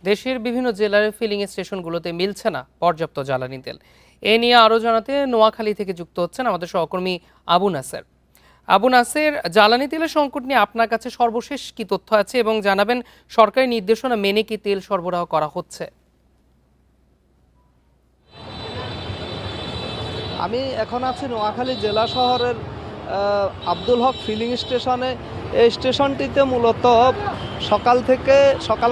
দেশের বিভিন্ন জেলার ফিলিং স্টেশনগুলোতে মিলছে না পর্যাপ্ত জ্বালানি তেল। এ নিয়ে আরও জানাতে নোয়াখালী থেকে যুক্ত হচ্ছেন আমাদের সহকর্মী আবু নাসের। আবু নাসের, জ্বালানি তেলের সংকট নিয়ে আপনার কাছে সর্বশেষ কি তথ্য আছে এবং জানাবেন সরকারি নির্দেশনা মেনে কি তেল সরবরাহ করা হচ্ছে? আমি এখন আছি নোয়াখালী জেলা শহরের আব্দুল হক ফিলিং স্টেশনে। এই স্টেশনটিতে মূলত সকাল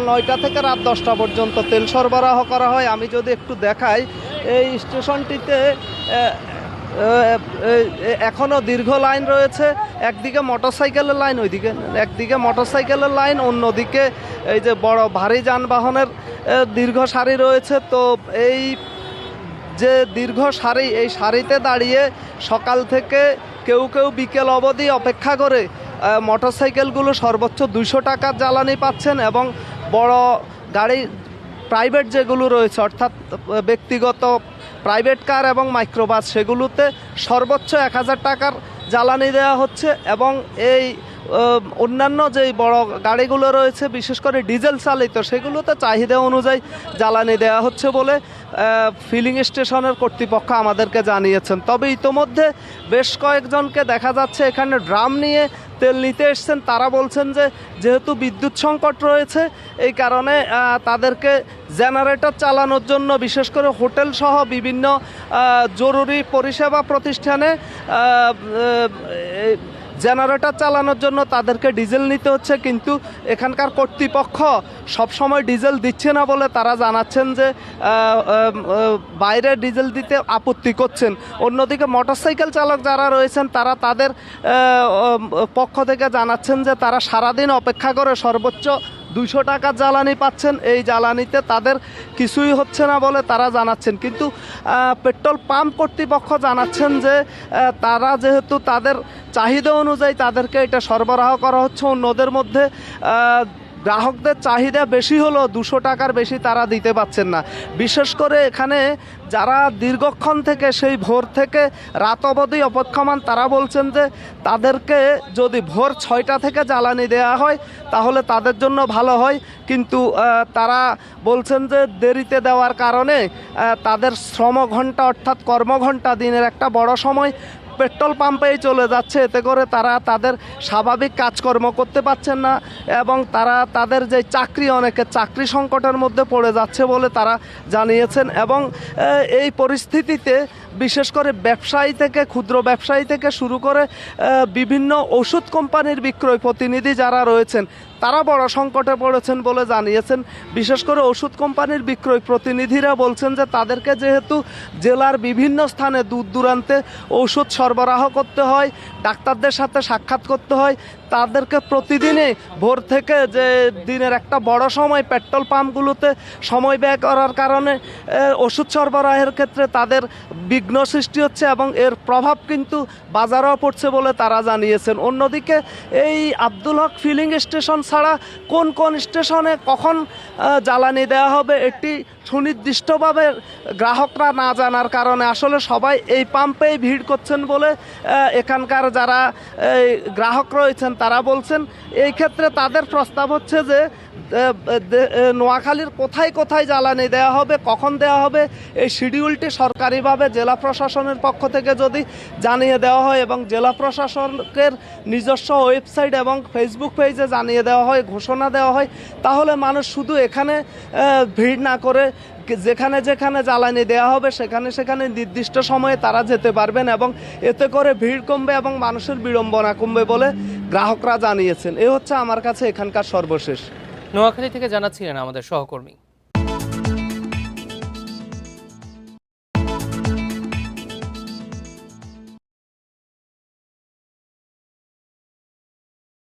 9টা থেকে রাত 10টা পর্যন্ত তেল সরবরাহ করা হয়। আমি যদি একটু দেখাই, এই স্টেশনটিতে এখনও দীর্ঘ লাইন রয়েছে। একদিকে মোটরসাইকেলের লাইন, একদিকে মোটরসাইকেলের লাইন, অন্যদিকে এই যে বড় ভারী যানবাহনের দীর্ঘ সারি রয়েছে। তো এই যে দীর্ঘ সারি, এই সারিতে দাঁড়িয়ে সকাল থেকে কেউ বিকেল অবধি অপেক্ষা করে মোটরসাইকেলগুলো সর্বোচ্চ 200 টাকার জ্বালানি পাচ্ছেন এবং বড় গাড়ি প্রাইভেট যেগুলো রয়েছে, অর্থাৎ ব্যক্তিগত প্রাইভেট কার এবং মাইক্রোবাস, সেগুলোতে সর্বোচ্চ 1000 টাকার জ্বালানি দেওয়া হচ্ছে। এবং এই অন্যান্য যেই বড় গাড়িগুলো রয়েছে, বিশেষ করে ডিজেল চালিত, সেগুলোতে চাহিদা অনুযায়ী জ্বালানি দেওয়া হচ্ছে বলে ফিলিং স্টেশনের কর্তৃপক্ষ আমাদেরকে জানিয়েছেন। তবে ইতোমধ্যে বেশ কয়েকজনকে দেখা যাচ্ছে এখানে ড্রাম নিয়ে তেল নিতে এসছেন। তারা বলছেন যে যেহেতু বিদ্যুৎ সংকট রয়েছে, এই কারণে তাদেরকে জেনারেটর চালানোর জন্য, বিশেষ করে হোটেল সহ বিভিন্ন জরুরি পরিষেবা প্রতিষ্ঠানে জেনারেটর চালানোর জন্য তাদেরকে ডিজেল নিতে হচ্ছে। কিন্তু এখানকার কর্তৃপক্ষ সবসময় ডিজেল দিচ্ছে না বলে তারা জানাচ্ছেন যে বাইরে ডিজেল দিতে আপত্তি করছেন। অন্যদিকে মোটরসাইকেল চালক যারা রয়েছেন, তারা তাদের পক্ষ থেকে জানাচ্ছেন যে তারা সারাদিন অপেক্ষা করে সর্বোচ্চ 200 টাকার জ্বালানি পাচ্ছেন। এই জ্বালানিতে তাদের কিছুই হচ্ছে না বলে তারা জানাচ্ছেন। কিন্তু পেট্রোল পাম্প কর্তৃপক্ষ জানাচ্ছেন যে তারা যেহেতু তাদের চাহিদা অনুযায়ী তাদেরকে এটা সরবরাহ করা হচ্ছে। অন্যদের মধ্যে গ্রাহকদের চাহিদা বেশি হলেও 200 টাকার বেশি তারা দিতে পারছেন না। বিশেষ করে এখানে যারা দীর্ঘক্ষণ থেকে, সেই ভোর থেকে রাত অবধি অপেক্ষমান, তারা বলছেন যে তাদেরকে যদি ভোর 6টা থেকে জ্বালানি দেওয়া হয় তাহলে তাদের জন্য ভালো হয়। কিন্তু তারা বলছেন যে দেরিতে দেওয়ার কারণে তাদের শ্রমঘণ্টা, অর্থাৎ কর্মঘণ্টা, দিনের একটা বড় সময় পেট্রোল পাম্পেই চলে যাচ্ছে। এতে করে তারা তাদের স্বাভাবিক কাজকর্ম করতে পারছেন না এবং তারা তাদের যে চাকরি, অনেকের চাকরি সংকটের মধ্যে পড়ে যাচ্ছে বলে তারা জানিয়েছেন। এবং এই পরিস্থিতিতে বিশেষ করে ব্যবসায়ী থেকে, ক্ষুদ্র ব্যবসায়ী থেকে শুরু করে বিভিন্ন ওষুধ কোম্পানির বিক্রয় প্রতিনিধি যারা রয়েছেন, তারা বড় সংকটে পড়েছেন বলে জানিয়েছেন। বিশেষ করে ওষুধ কোম্পানির বিক্রয় প্রতিনিধিরা বলছেন যে তাদেরকে যেহেতু জেলার বিভিন্ন স্থানে দূর দূরান্তে ওষুধ সরবরাহ করতে হয়, ডাক্তারদের সাথে সাক্ষাৎ করতে হয়, তাদেরকে প্রতিদিনে ভোর থেকে যে দিনের একটা বড় সময় পেট্রোল পাম্পগুলোতে সময় ব্যয় করার কারণে ওষুধ সরবরাহের ক্ষেত্রে তাদের বিঘ্ন সৃষ্টি হচ্ছে এবং এর প্রভাব কিন্তু বাজারেও পড়ছে বলে তারা জানিয়েছেন। অন্যদিকে এই আব্দুল হক ফিলিং স্টেশন ছাড়া কোন কোন স্টেশনে কখন জ্বালানি দেওয়া হবে, একটি সুনির্দিষ্টভাবে গ্রাহকরা না জানার কারণে আসলে সবাই এই পাম্পেই ভিড় করছেন বলে এখানকার যারা গ্রাহক রয়েছেন তারা বলছেন। এই ক্ষেত্রে তাদের প্রস্তাব হচ্ছে যে নোয়াখালীর কোথায় কোথায় জ্বালানি দেওয়া হবে, কখন দেওয়া হবে, এই শিডিউলটি সরকারিভাবে জেলা প্রশাসনের পক্ষ থেকে যদি জানিয়ে দেওয়া হয় এবং জেলা প্রশাসনের নিজস্ব ওয়েবসাইট এবং ফেসবুক পেজে জানিয়ে দেওয়া হয়, ঘোষণা দেওয়া হয়, তাহলে মানুষ শুধু এখানে ভিড় না করে যেখানে যেখানে জ্বালানি দেওয়া হবে সেখানে নির্দিষ্ট সময়ে তারা যেতে পারবেন এবং এতে করে ভিড় কমবে এবং মানুষের বিড়ম্বনা কমবে বলে গ্রাহকরা জানিয়েছেন। এ হচ্ছে আমার কাছে এখানকার সর্বশেষ। নোয়াখালী থেকে জানাচ্ছিলেন আমাদের সহকর্মী।